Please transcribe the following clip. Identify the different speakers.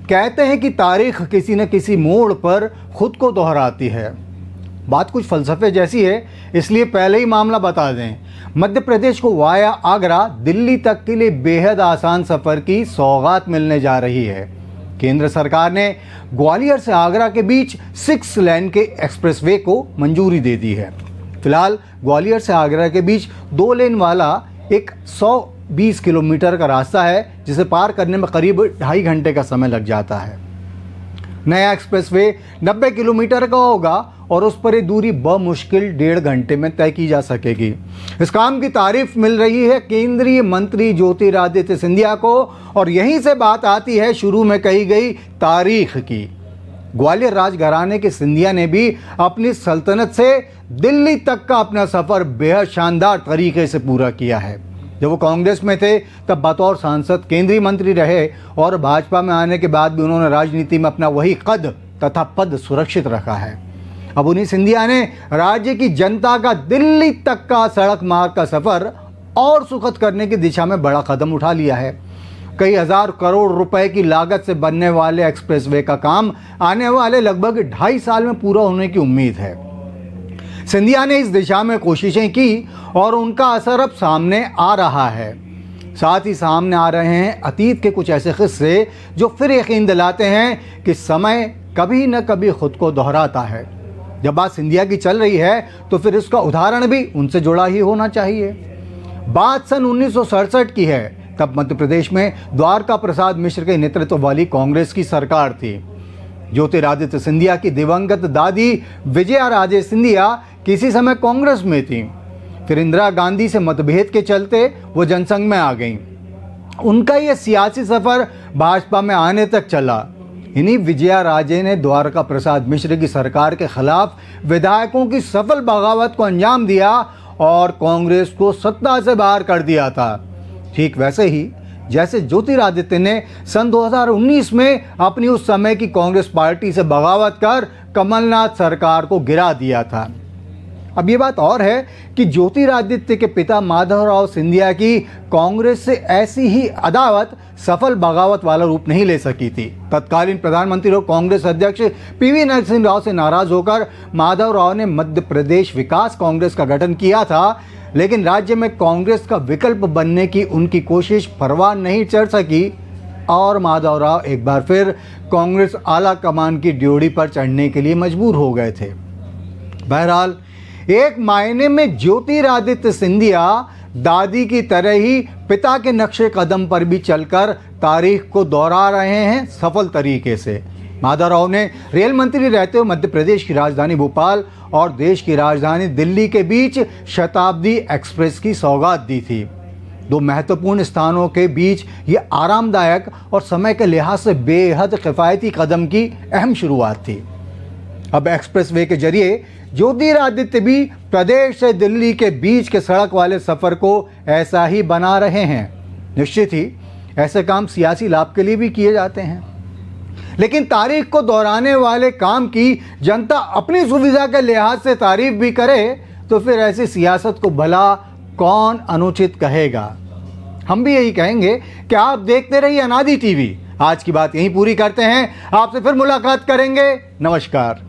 Speaker 1: कहते हैं कि तारीख किसी न किसी मोड़ पर खुद को दोहराती है। बात कुछ फ़लसफ़े जैसी है, इसलिए पहले ही मामला बता दें। मध्य प्रदेश को वाया आगरा दिल्ली तक के लिए बेहद आसान सफ़र की सौगात मिलने जा रही है। केंद्र सरकार ने ग्वालियर से आगरा के बीच 6 लेन के एक्सप्रेसवे को मंजूरी दे दी है। फिलहाल ग्वालियर से आगरा के बीच 2 लेन वाला एक 120 किलोमीटर का रास्ता है, जिसे पार करने में करीब 2.5 घंटे का समय लग जाता है। नया एक्सप्रेसवे 90 किलोमीटर का होगा और उस पर ये दूरी बमुश्किल 1.5 घंटे में तय की जा सकेगी। इस काम की तारीफ मिल रही है केंद्रीय मंत्री ज्योतिरादित्य सिंधिया को, और यहीं से बात आती है शुरू में कही गई तारीख की। ग्वालियर राजघराने के सिंधिया ने भी अपनी सल्तनत से दिल्ली तक का अपना सफ़र बेहद शानदार तरीके से पूरा किया है। जब वो कांग्रेस में थे तब बतौर सांसद केंद्रीय मंत्री रहे, और भाजपा में आने के बाद भी उन्होंने राजनीति में अपना वही कद तथा पद सुरक्षित रखा है। अब उन्हीं सिंधिया ने राज्य की जनता का दिल्ली तक का सड़क मार्ग का सफ़र और सुखद करने की दिशा में बड़ा कदम उठा लिया है। कई हज़ार करोड़ रुपए की लागत से बनने वाले एक्सप्रेसवे का काम आने वाले लगभग 2.5 साल में पूरा होने की उम्मीद है। सिंधिया ने इस दिशा में कोशिशें की और उनका असर अब सामने आ रहा है। साथ ही सामने आ रहे हैं अतीत के कुछ ऐसे किस्से जो फिर यकीन दिलाते हैं कि समय कभी न कभी खुद को दोहराता है। जब बात सिंधिया की चल रही है तो फिर इसका उदाहरण भी उनसे जुड़ा ही होना चाहिए। बात सन 1967 की है। तब मध्य प्रदेश में द्वारका प्रसाद मिश्र के नेतृत्व वाली कांग्रेस की सरकार थी। ज्योतिरादित्य सिंधिया की दिवंगत दादी विजया राजे सिंधिया किसी समय कांग्रेस में थी। फिर इंदिरा गांधी से मतभेद के चलते वो जनसंघ में आ गईं। उनका ये सियासी सफ़र भाजपा में आने तक चला। इन्हीं विजया राजे ने द्वारका प्रसाद मिश्र की सरकार के खिलाफ विधायकों की सफल बगावत को अंजाम दिया और कांग्रेस को सत्ता से बाहर कर दिया था। ठीक वैसे ही जैसे ज्योतिरादित्य ने सन 2019 में अपनी उस समय की कांग्रेस पार्टी से बगावत कर कमलनाथ सरकार को गिरा दिया था। अब ये बात और है कि ज्योतिरादित्य के पिता माधवराव सिंधिया की कांग्रेस से ऐसी ही अदावत सफल बगावत वाला रूप नहीं ले सकी थी। तत्कालीन प्रधानमंत्री और कांग्रेस अध्यक्ष पीवी नरसिंह राव से नाराज होकर माधवराव ने मध्य प्रदेश विकास कांग्रेस का गठन किया था, लेकिन राज्य में कांग्रेस का विकल्प बनने की उनकी कोशिश परवान नहीं चढ़ सकी और माधवराव एक बार फिर कांग्रेस आला कमान की ड्योढ़ी पर चढ़ने के लिए मजबूर हो गए थे। बहरहाल एक मायने में ज्योतिरादित्य सिंधिया दादी की तरह ही पिता के नक्शे कदम पर भी चलकर तारीख को दोहरा रहे हैं सफल तरीके से। माधवराव ने रेल मंत्री रहते हुए मध्य प्रदेश की राजधानी भोपाल और देश की राजधानी दिल्ली के बीच शताब्दी एक्सप्रेस की सौगात दी थी। 2 महत्वपूर्ण स्थानों के बीच ये आरामदायक और समय के लिहाज से बेहद किफ़ायती कदम की अहम शुरुआत थी। अब एक्सप्रेसवे के जरिए ज्योतिरादित्य भी प्रदेश से दिल्ली के बीच के सड़क वाले सफ़र को ऐसा ही बना रहे हैं। निश्चित ही ऐसे काम सियासी लाभ के लिए भी किए जाते हैं, लेकिन तारीख को दोहराने वाले काम की जनता अपनी सुविधा के लिहाज से तारीफ भी करे तो फिर ऐसी सियासत को भला कौन अनुचित कहेगा। हम भी यही कहेंगे कि आप देखते रहिए अनादि टीवी। आज की बात यहीं पूरी करते हैं, आपसे फिर मुलाकात करेंगे। नमस्कार।